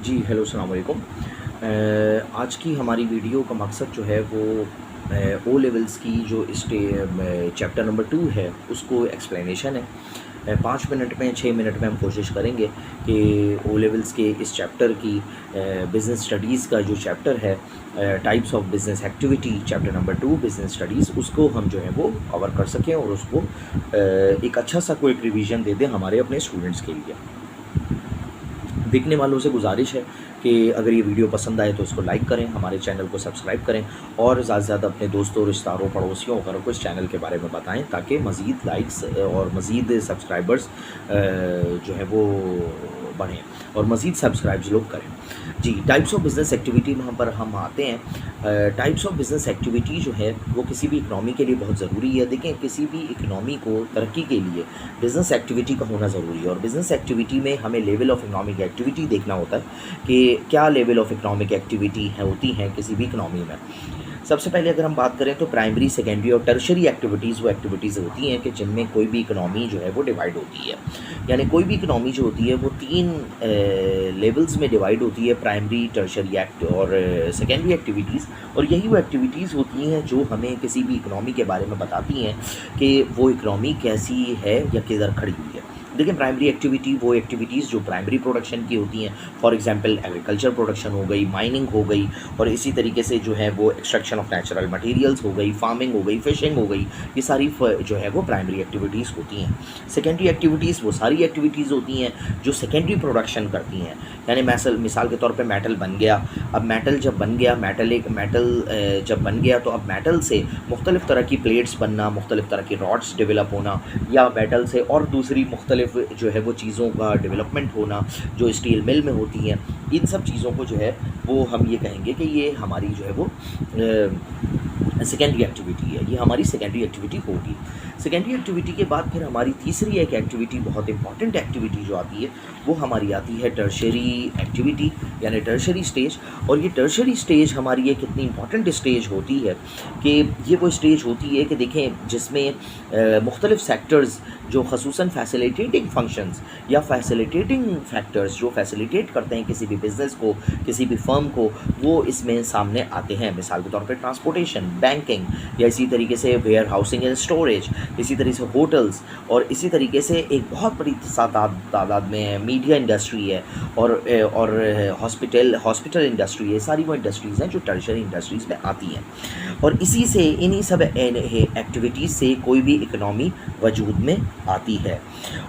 जी, hello अस्सलाम वालेकुम। आज की हमारी वीडियो का मकसद जो है वो ओ लेवल्स की जो चैप्टर नंबर 2 है उसको एक्सप्लेनेशन है। 5 मिनट में 6 मिनट में हम कोशिश करेंगे कि ओ लेवल्स के इस चैप्टर की बिज़नेस स्टडीज़ का जो चैप्टर है types of business activity chapter number 2 business studies उसको हम जो है वो कवर कर सकें और उसको एक अच्छा सा कोई रिवीजन दे दें हमारे अपने स्टूडेंट्स के लिए। देखने वालों से गुजारिश है कि अगर ये वीडियो पसंद आए तो इसको लाइक करें, हमारे चैनल को सब्सक्राइब करें और ज़्यादा से ज़्यादा अपने दोस्तों, रिश्तेदारों, पड़ोसियों वगैरह को इस चैनल के बारे में बताएं ताकि मज़ीद लाइक्स और मज़ीद सब्सक्राइबर्स जो है वो बढ़ें और मज़ीद सब्सक्राइब्स लोग करें। जी, टाइप्स ऑफ बिज़नेस एक्टिविटी में पर हम आते हैं। टाइप्स ऑफ बिज़नेस एक्टिविटी जो है वो किसी भी इकनॉमी के लिए बहुत ज़रूरी है। देखें, किसी भी इकनॉमी को तरक्की के लिए बिज़नेस एक्टिविटी का होना ज़रूरी है और बिज़नेस एक्टिविटी में हमें लेवल ऑफ इकनॉमिक एक्टिविटी देखना होता है कि क्या लेवल ऑफ इकनॉमिक एक्टिविटी है होती हैं किसी भी इकनॉमी में। सबसे पहले अगर हम बात करें तो प्राइमरी, सेकेंडरी और टर्शरी एक्टिविटीज़ वो एक्टिविटीज़ होती हैं कि जिनमें कोई भी इकनॉमी जो है वो डिवाइड होती है। यानी कोई भी इकनॉमी जो होती है वो 3 लेवल्स में डिवाइड होती है, प्राइमरी, टर्शरी और सेकेंडरी एक्टिविटीज़। और यही वो एक्टिविटीज़ होती हैं जो हमें किसी भी इकनॉमी के बारे में बताती हैं कि वो इकनॉमी कैसी है या किधर खड़ी हुई है। देखिए, प्राइमरी एक्टिविटी वो एक्टिविटीज़ जो प्राइमरी प्रोडक्शन की होती हैं, फॉर एग्जांपल एग्रीकल्चर प्रोडक्शन हो गई, माइनिंग हो गई और इसी तरीके से जो है वो एक्सट्रैक्शन ऑफ नेचुरल मटेरियल्स हो गई, फार्मिंग हो गई, फिशिंग हो गई। ये सारी जो है वो प्राइमरी एक्टिविटीज़ होती हैं। सेकेंडरी एक्टिविटीज़ वो सारी एक्टिविटीज़ होती हैं जो सेकेंडरी प्रोडक्शन करती हैं। यानी मिसाल के तौर पर मेटल बन गया। अब मेटल जब बन गया, जब बन गया तो अब मेटल से मुख्तलिफ़ तरह की प्लेट्स बनना, मुख्तलिफ़ तरह की रॉड्स डेवलप होना या मेटल से और दूसरी मुख्तलिफ़ जो है वो चीज़ों का डेवलपमेंट होना जो स्टील मिल में होती हैं। इन सब चीज़ों को जो है वो हम ये कहेंगे कि ये हमारी जो है वो सेकेंडरी एक्टिविटी है, ये हमारी सेकेंडरी एक्टिविटी होगी। सेकेंडरी एक्टिविटी के बाद फिर हमारी तीसरी एक एक्टिविटी, बहुत इंपॉर्टेंट एक्टिविटी जो आती है वो हमारी आती है टर्शरी एक्टिविटी यानी टर्शरी स्टेज। और ये टर्शरी स्टेज हमारी एक इतनी इंपॉर्टेंट स्टेज होती है कि ये वो स्टेज होती है कि देखें जिसमें मुख्तलिफ़ सेक्टर्स जो ख़ुसूसन फैसिलिटेटिंग फंक्शंस या फैसिलिटेटिंग फैक्टर्स जो फैसिलिटेट करते हैं किसी भी बिज़नेस को, किसी भी फर्म को, वो इसमें सामने आते हैं। मिसाल के तौर पे ट्रांसपोर्टेशन, बैंकिंग या इसी तरीके से वेयर हाउसिंग एंड स्टोरेज, इसी तरीके से होटल्स और इसी तरीके से एक बहुत बड़ी तादाद में मीडिया इंडस्ट्री है और हॉस्पिटल इंडस्ट्री है। सारी वो इंडस्ट्रीज़ हैं जो टर्शरी इंडस्ट्रीज़ में आती हैं और इसी से इन्हीं सब एक्टिविटीज़ से कोई भी इकनॉमी वजूद में आती है।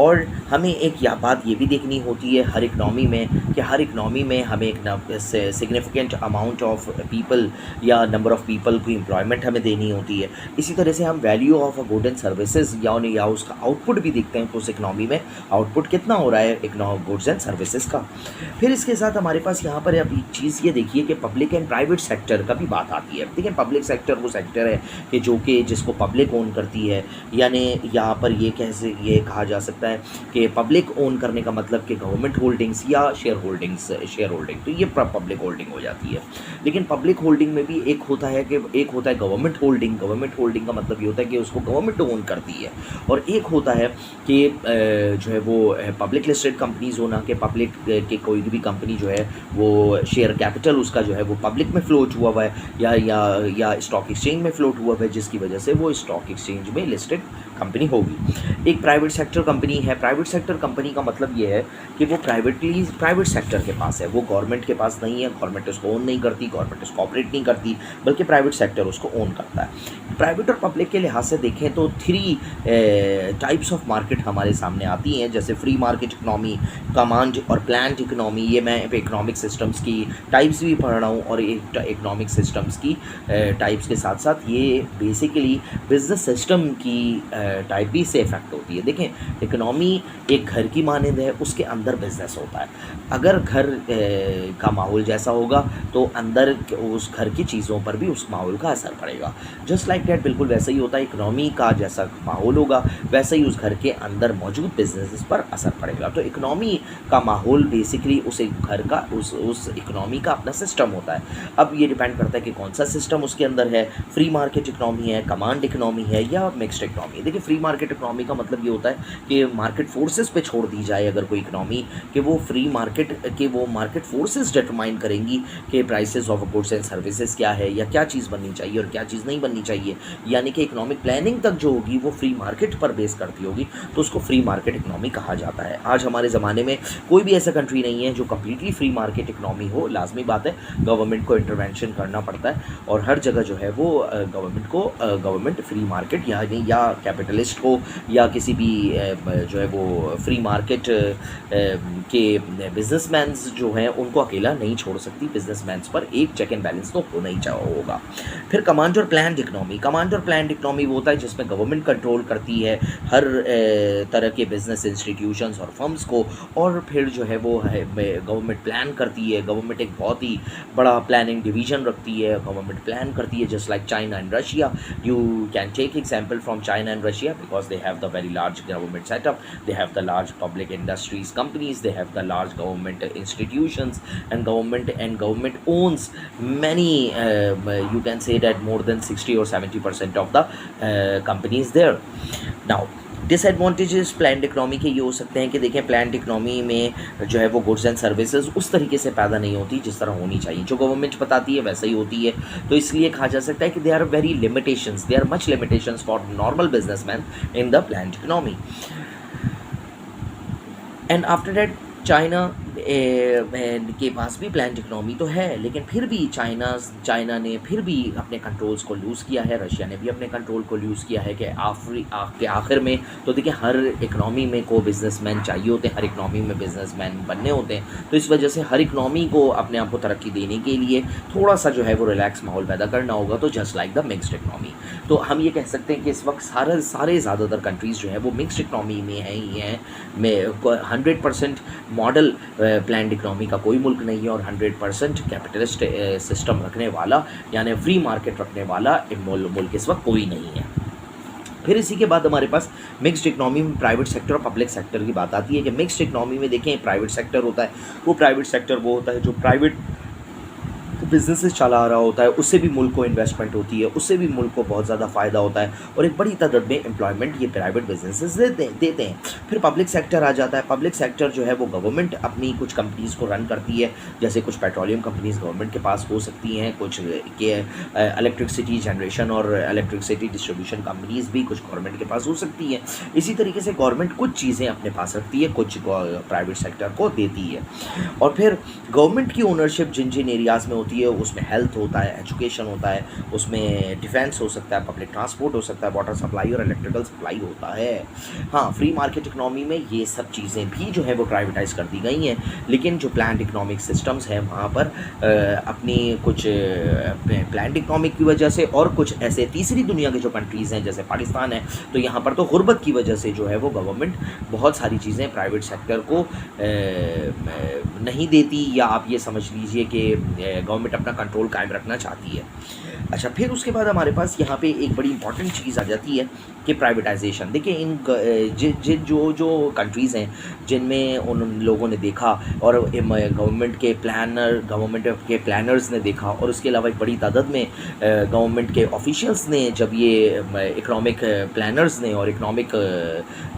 और हमें एक बात ये भी देखनी होती है हर इकनॉमी में कि हर इकनॉमी में हमें एक सिग्निफिकेंट अमाउंट ऑफ पीपल या नंबर ऑफ़ पीपल की एम्प्लॉयमेंट हमें देनी होती है। इसी तरह से हम value of good and services या उसका आउटपुट भी देखते हैं कि उस इकनॉमी में आउटपुट कितना हो रहा है गुड्स एंड सर्विसेज का। फिर इसके साथ हमारे पास यहाँ पर अब एक चीज़ ये देखिए कि पब्लिक एंड प्राइवेट सेक्टर का भी बात आती है। देखिए, पब्लिक सेक्टर वो सेक्टर है कि जिसको पब्लिक ओन करती है। यानी यहाँ पर ये कहा जा सकता है कि पब्लिक ओन करने का मतलब कि गवर्नमेंट होल्डिंग्स या शेयर होल्डिंग, तो ये पब्लिक होल्डिंग हो जाती है। लेकिन पब्लिक होल्डिंग में भी एक होता है गवर्नमेंट होल्डिंग। गवर्नमेंट होल्डिंग का मतलब ये होता है कि उसको गवर्नमेंट ओन करती है। और एक होता है कि जो है वो पब्लिक लिस्टेड कंपनीज़ होना कि पब्लिक के कोई भी कंपनी जो है वो शेयर कैपिटल उसका जो है वो पब्लिक में फ्लोट हुआ है या स्टॉक एक्सचेंज में फ्लोट हुआ है, जिसकी वजह से वो स्टॉक एक्सचेंज में लिस्टेड कंपनी होगी। एक प्राइवेट सेक्टर कंपनी है। प्राइवेट सेक्टर कंपनी का मतलब ये है कि वो प्राइवेट सेक्टर के पास है, वो गवर्नमेंट के पास नहीं है। गवर्नमेंट उसको ओन नहीं करती, गवर्नमेंट उसको ऑपरेट नहीं करती, बल्कि प्राइवेट सेक्टर उसको ओन करता है। प्राइवेट और पब्लिक के लिहाज से देखें तो 3 टाइप्स ऑफ मार्केट हमारे सामने आती हैं, जैसे फ्री मार्केट इकनॉमी, कमांड और प्लान्ड इकनॉमी। ये मैं इकनॉमिक सिस्टम्स की टाइप्स भी पढ़ रहा हूँ और इकनॉमिक सिस्टम्स की टाइप्स के साथ साथ ये बेसिकली बिजनेस सिस्टम की टाइप भी से इफेक्ट होती है। देखें, इकनॉमी एक घर की मानंद है, उसके अंदर बिजनेस होता है। अगर घर का माहौल जैसा होगा तो अंदर उस घर की चीज़ों पर भी उस माहौल का असर पड़ेगा। जस्ट लाइक मार्केट बिल्कुल वैसा ही होता है, इकोनॉमी का जैसा माहौल होगा वैसा ही उस घर के अंदर मौजूद बिजनेसेस पर असर पड़ेगा। तो इकोनॉमी का माहौल बेसिकली उस एक घर का उस इकोनॉमी का अपना सिस्टम होता है। अब ये डिपेंड करता है कि कौन सा सिस्टम उसके अंदर है, फ्री मार्केट इकोनॉमी है, कमांड इकोनॉमी है या मिक्स्ड इकोनॉमी। देखिए फ्री मार्केट इकोनॉमी का मतलब ये होता है कि मार्केट फोर्सेस पे छोड़ दी जाए अगर कोई इकोनॉमी, कि वो फ्री मार्केट के वो मार्केट फोर्सेस डिटरमाइन करेंगी कि prices of goods and services क्या है या क्या चीज़ बननी चाहिए और क्या चीज़ नहीं बननी चाहिए, यानी कि इकोनॉमिक प्लानिंग तक जो होगी वो फ्री मार्केट पर बेस करती होगी, तो उसको फ्री मार्केट इकोनॉमी कहा जाता है। आज हमारे ज़माने में कोई भी ऐसा कंट्री नहीं है जो कम्प्लीटली फ्री मार्केट इकोनॉमी हो। लाजमी बात है गवर्नमेंट को इंटरवेंशन करना पड़ता है और हर जगह जो है वो गवर्नमेंट फ्री मार्केट यानी या कैपिटलिस्ट को या किसी भी जो है वो फ्री मार्केट के बिजनेसमैन जो हैं उनको अकेला नहीं छोड़ सकती। बिजनेसमैन पर एक चेक एंड बैलेंस तो होना ही होगा। फिर कमांड और प्लान्ड इकोनॉमी। कमांड और प्लान्ड इकोनॉमी वो होता है जिसमें गवर्नमेंट कंट्रोल करती है हर तरह के बिजनेस इंस्टीट्यूशंस और फर्म्स को, और फिर जो है वो है गवर्नमेंट प्लान करती है। गवर्नमेंट एक बहुत ही बड़ा प्लानिंग डिवीजन रखती है, गवर्नमेंट प्लान करती है just like China and Russia. You can take example from China and Russia because they have the very large government setup, they have the large public industries companies, they have the large government institutions, and government owns many you can say that more than 60 or 70% of the companies there. Now disadvantages planned economy के ये हो सकते हैं कि देखें planned economy में जो है वो गुड्स एंड सर्विसेज उस तरीके से पैदा नहीं होती जिस तरह होनी चाहिए, जो गवर्नमेंट बताती है वैसा ही होती है। तो इसलिए कहा जा सकता है कि they are very limitations, they are much limitations for normal businessman in the planned economy. And after that China के पास भी प्लान्ड इकोनॉमी तो है, लेकिन फिर भी चाइना ने फिर भी अपने कंट्रोल्स को लूज़ किया है, रशिया ने भी अपने कंट्रोल को लूज़ किया है कि आखिर में तो देखिए हर इकनॉमी में को बिजनेसमैन चाहिए होते हैं, हर इकनॉमी में बिजनेसमैन बनने होते हैं। तो इस वजह से हर इकनॉमी को अपने आप को तरक्की देने के लिए थोड़ा सा जो है वो रिलैक्स माहौल पैदा करना होगा। तो just like the mixed economy, तो हम ये कह सकते हैं कि इस वक्त सारे ज़्यादातर कंट्रीज़ जो है वो मिक्स्ड इकनॉमी में हैं ही हैं। 100% मॉडल प्लान्ड इकोनॉमी का कोई मुल्क नहीं है और 100% कैपिटलिस्ट सिस्टम रखने वाला यानी फ्री मार्केट रखने वाला मुल्क इस वक्त कोई नहीं है। फिर इसी के बाद हमारे पास मिक्स्ड इकोनॉमी में प्राइवेट सेक्टर और पब्लिक सेक्टर की बात आती है कि मिक्स्ड इकोनॉमी में देखें प्राइवेट सेक्टर होता है, वो प्राइवेट सेक्टर वो होता है जो प्राइवेट बिजनेसेस चला रहा होता है, उससे भी मुल्क को इन्वेस्टमेंट होती है, उससे भी मुल्क को बहुत ज़्यादा फ़ायदा होता है और एक बड़ी तादाद में एम्प्लॉयमेंट ये प्राइवेट बिजनेसेस देते हैं। फिर पब्लिक सेक्टर आ जाता है। पब्लिक सेक्टर जो है वो गवर्नमेंट अपनी कुछ कंपनीज़ को रन करती है, जैसे कुछ पेट्रोलियम कंपनीज़ गवर्नमेंट के पास हो सकती हैं, कुछ के इलेक्ट्रिसिटी जनरेशन और इलेक्ट्रिसिटी डिस्ट्रीब्यूशन कंपनीज़ भी कुछ गवर्नमेंट के पास हो सकती हैं। इसी तरीके से गवर्नमेंट कुछ चीज़ें अपने पास रखती है, कुछ प्राइवेट सेक्टर को देती है। और फिर गवर्नमेंट की ओनरशिप जिन जिन एरियाज़ में होती है उसमें हेल्थ होता है, एजुकेशन होता है, उसमें डिफेंस हो सकता है, पब्लिक ट्रांसपोर्ट हो सकता है, वाटर सप्लाई और इलेक्ट्रिकल सप्लाई होता है। हाँ, फ्री मार्केट इकोनॉमी में ये सब चीज़ें भी जो है वो प्राइवेटाइज कर दी गई हैं, लेकिन जो प्लान्ड इकोनॉमिक सिस्टम्स हैं वहाँ पर अपनी कुछ प्लान्ड इकोनॉमिक की वजह से और कुछ ऐसे तीसरी दुनिया के जो कंट्रीज़ हैं जैसे पाकिस्तान है, तो यहाँ पर तो गुर्बत की वजह से जो है वो गवर्नमेंट बहुत सारी चीज़ें प्राइवेट सेक्टर को नहीं देती, या आप ये समझ लीजिए कि गवर्नमेंट अपना कंट्रोल कायम रखना चाहती है। अच्छा, फिर उसके बाद हमारे पास यहाँ पे एक बड़ी इंपॉर्टेंट चीज़ आ जाती है कि प्राइवेटाइजेशन। देखिए इन जो कंट्रीज़ हैं जिनमें उन लोगों ने देखा और गवर्नमेंट के प्लानर्स ने देखा और उसके अलावा एक बड़ी तादाद में गवर्नमेंट के ऑफिशियल्स ने जब ये इकोनॉमिक प्लानर्स ने और इकोनॉमिक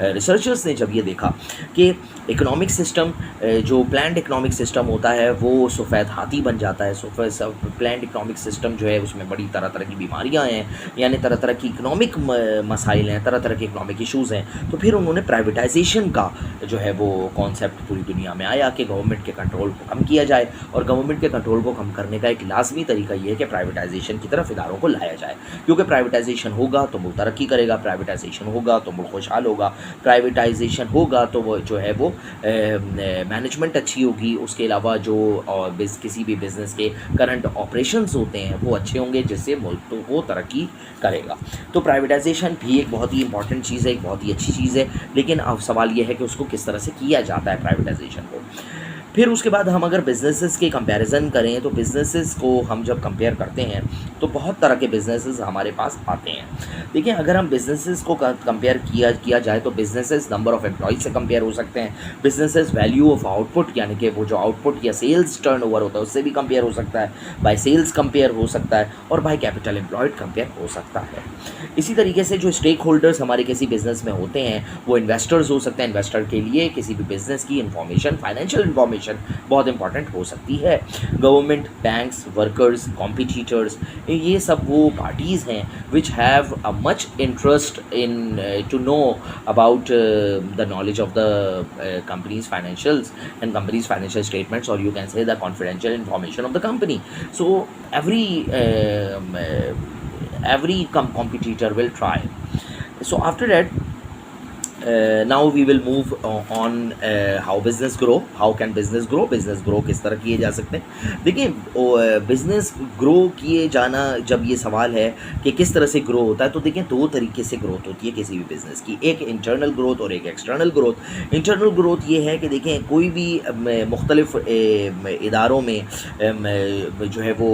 रिसर्चर्स ने जब ये देखा कि इकोनॉमिक सिस्टम जो प्लान्ड इकोनॉमिक सिस्टम होता है वो सफ़ेद हाथी बन जाता है। प्लान्ड इकोनॉमिक सिस्टम जो है उसमें बड़ी तरह तरह की बीमारियां हैं, यानी तरह तरह की इकोनॉमिक मसाइल हैं, तरह तरह के इकोनॉमिक इश्यूज़ हैं। तो फिर उन्होंने प्राइवेटाइजेशन का जो है वो कॉन्सेप्ट पूरी दुनिया में आया कि गवर्नमेंट के कंट्रोल को कम किया जाए, और गवर्नमेंट के कंट्रोल को कम करने का एक लाजमी तरीका ये है कि प्राइवेटाइजेशन की तरफ इदारों को लाया जाए, क्योंकि प्राइवेटाइजेशन होगा तो मुल्क तरक्की करेगा, प्राइवेटाइजेशन होगा तो मुल्क खुशहाल होगा, प्राइवेटाइजेशन होगा तो वो जो है वो मैनेजमेंट अच्छी होगी, उसके अलावा जो किसी भी बिज़नेस के करंट ऑपरेशंस होते हैं वो अच्छे होंगे, जिससे मुल्क तो वो तरक्की करेगा। तो प्राइवेटाइजेशन भी एक बहुत ही इंपॉर्टेंट चीज़ है, एक बहुत ही अच्छी चीज़ है, लेकिन अब सवाल ये है कि उसको किस तरह से किया जाता है प्राइवेटाइजेशन को। फिर उसके बाद हम अगर बिज़नेसेस के कंपैरिजन करें तो बिज़नेसेस को हम जब कंपेयर करते हैं तो बहुत तरह के बिज़नेसेस हमारे पास आते हैं। देखिए, अगर हम बिज़नेसेस को कंपेयर किया किया जाए तो बिज़नेसेस नंबर ऑफ़ एम्प्लॉइज़ से कंपेयर हो सकते हैं, बिज़नेसेस वैल्यू ऑफ आउटपुट यानी कि वो जो आउटपुट या सेल्स टर्नओवर होता है उससे भी कंपेयर हो सकता है, बाय सेल्स कंपेयर हो सकता है और बाय कैपिटल एम्प्लॉयड कंपेयर हो सकता है। इसी तरीके से जो स्टेक होल्डर्स हमारे किसी बिज़नेस में होते हैं वो इन्वेस्टर्स हो सकते हैं। इन्वेस्टर के लिए किसी भी बिज़नेस की इन्फॉर्मेशन, फाइनेंशियल इन्फॉर्मेशन बहुत इंपॉर्टेंट हो सकती है। गवर्नमेंट, बैंक्स, वर्कर्स, कॉम्पिटिटर्स, ये सब वो पार्टीज़ हैं which have a much interest in to know about the knowledge of the company's financials and company's financial statements, or you can say the confidential information of the company. So every competitor will try. So after that, now we will move on how business grow. How can business grow? business grow किस तरह किए जा सकते हैं? देखिए, business grow किए जाना, जब ये सवाल है कि किस तरह से ग्रो होता है, तो देखिए दो तरीके से ग्रोथ होती है किसी भी बिज़नेस की, एक इंटरनल ग्रोथ और एक एक्सटर्नल ग्रोथ। इंटरनल ग्रोथ ये है कि देखें कोई भी मुख्तलिफ इदारों में जो है वो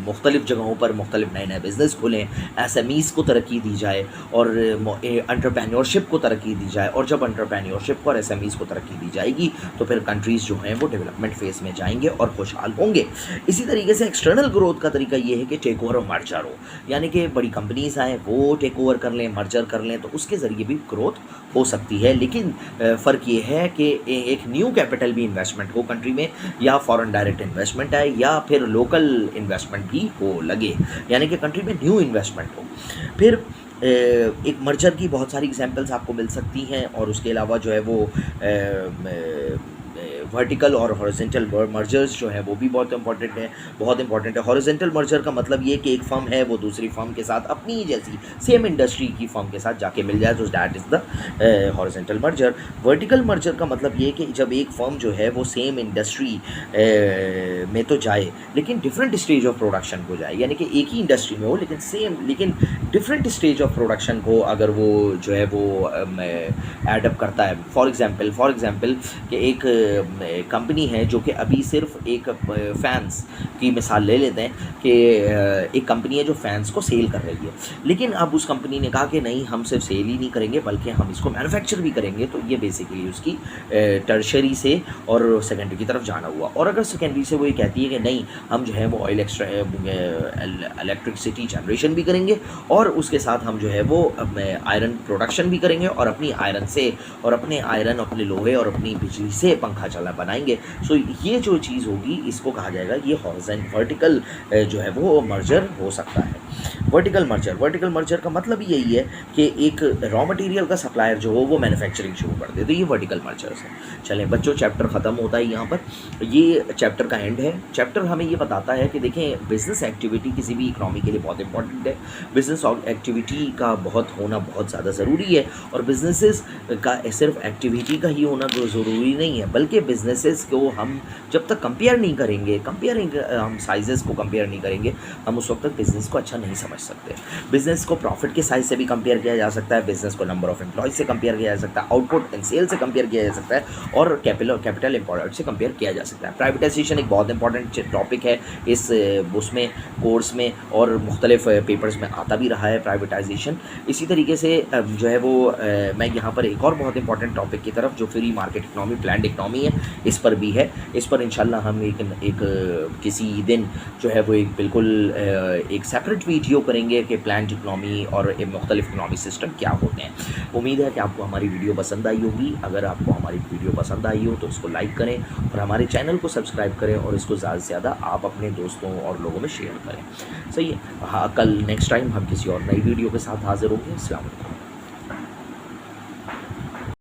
मुख्तलिफ जगहों पर मुख्तलिफ नए नए बिज़नेस खुलें, SMEs को तरक्की दी जाए और एंटरप्रेन्योरशिप को तरक्की दी जाए। और जब एंटरप्रेन्योरशिप को और SMEs को तरक्की दी जाएगी तो फिर कंट्रीज़ जो हैं वो डेवलपमेंट फेज़ में जाएंगे और खुशहाल होंगे। इसी तरीके से एक्सटर्नल ग्रोथ का तरीका ये है कि टेक ओवर और मर्जर हो, यानी कि बड़ी कंपनीज आएँ, वो टेक ओवर कर लें, मर्जर कर लें, तो उसके ज़रिए भी ग्रोथ हो सकती है। लेकिन फ़र्क ये है कि एक न्यू कैपिटल भी इन्वेस्टमेंट हो कंट्री में, या फॉरेन डायरेक्ट इन्वेस्टमेंट आए, या फिर लोकल इन्वेस्टमेंट भी हो लगे, यानी कि कंट्री में न्यू इन्वेस्टमेंट हो। फिर एक मर्जर की बहुत सारी एग्जांपल्स आपको मिल सकती हैं, और उसके अलावा जो है वो वर्टिकल और हॉरिजॉन्टल मर्जर्स जो है वो भी बहुत इंपॉर्टेंट है। हॉरिजॉन्टल मर्जर का मतलब ये कि एक फर्म है वो दूसरी फर्म के साथ अपनी जैसी सेम इंडस्ट्री की फर्म के साथ जाके मिल जाए, तो that is the horizontal merger. Vertical merger का मतलब ये कि जब एक फर्म जो है वो सेम इंडस्ट्री में तो जाए लेकिन डिफरेंट स्टेज ऑफ प्रोडक्शन को जाए, यानी कि एक ही इंडस्ट्री में हो लेकिन डिफरेंट स्टेज ऑफ प्रोडक्शन को अगर वो जो है वो एडअप करता है। फॉर एग्जांपल कि एक कंपनी है जो कि अभी सिर्फ एक फ़ैन्स की मिसाल ले लेते हैं कि एक कंपनी है जो फ़ैन्स को सेल कर रही है, लेकिन अब उस कंपनी ने कहा कि नहीं, हम सिर्फ सेल ही नहीं करेंगे बल्कि हम इसको मैन्युफैक्चर भी करेंगे। तो ये बेसिकली उसकी टर्शरी से और सेकेंडरी की तरफ जाना हुआ। और अगर सेकेंडरी से वो ये कहती है कि नहीं, हम जो है वो इलेक्ट्रिसिटी जनरेशन भी करेंगे और उसके साथ हम जो है वो आयरन प्रोडक्शन भी करेंगे और अपनी आयरन से और अपने अपने लोहे और अपनी बिजली से पंखा चला बनाएंगे। सो ये जो चीज़ होगी इसको कहा जाएगा ये वर्टिकल जो है वो मर्जर हो सकता है। वर्टिकल मर्जर का मतलब यही है कि एक रॉ मटेरियल का सप्लायर जो हो वो मैन्युफैक्चरिंग शुरू कर दे, तो ये वर्टिकल मर्जर्स है। चलें बच्चों, चैप्टर ख़त्म होता है यहाँ पर, ये चैप्टर का एंड है। चैप्टर हमें ये बताता है कि देखें, बिज़नेस एक्टिविटी किसी भी इकनॉमी के लिए बहुत इंपॉर्टेंट है। बिज़नेस एक्टिविटी का होना बहुत ज़्यादा ज़रूरी है, और बिज़नेसेस का सिर्फ एक्टिविटी का ही होना तो ज़रूरी नहीं है, बल्कि बिज़नेसेस को हम जब तक कंपेयर नहीं करेंगे, हम साइजेस को कंपेयर नहीं करेंगे, हम उस वक्त तक बिज़नेस को अच्छा नहीं समझ सकते। बिज़नेस को प्रॉफिट के साइज से भी कंपेयर किया जा सकता है, बिज़नेस को नंबर ऑफ एम्प्लॉयज़ से कंपेयर किया जा सकता है, आउटपुट एंड सेल से कंपेयर किया जा सकता है, और कैपिटल एम्प्लॉयड से कंपेयर किया जा सकता है। प्राइवेटाइजेशन एक बहुत इंपॉर्टेंट टॉपिक है इस उसमें कोर्स में, और मुख्तलिफ पेपर्स में आता भी रहा है प्राइवेटाइजेशन। इसी तरीके से जो है वो मैं यहाँ पर एक और बहुत इंपॉर्टेंट टॉपिक की तरफ, जो free market economy, planned economy है, इस पर भी है। इस पर इंशाल्लाह हम एक किसी दिन जो है वो एक बिल्कुल एक सेपरेट वीडियो करेंगे कि प्लान्ड इकनॉमी और मुख्तलिफ इकनॉमी सिस्टम क्या होते हैं। उम्मीद है कि आपको हमारी वीडियो पसंद आई होगी। अगर आपको हमारी वीडियो पसंद आई हो तो इसको लाइक करें और हमारे चैनल को सब्सक्राइब करें, और इसको ज़्यादा से ज़्यादा आप अपने दोस्तों और लोगों में शेयर करें। सही है। हाँ, कल नेक्स्ट टाइम हम किसी और नई वीडियो के साथ हाज़िर होंगे। अस्सलाम वालेकुम।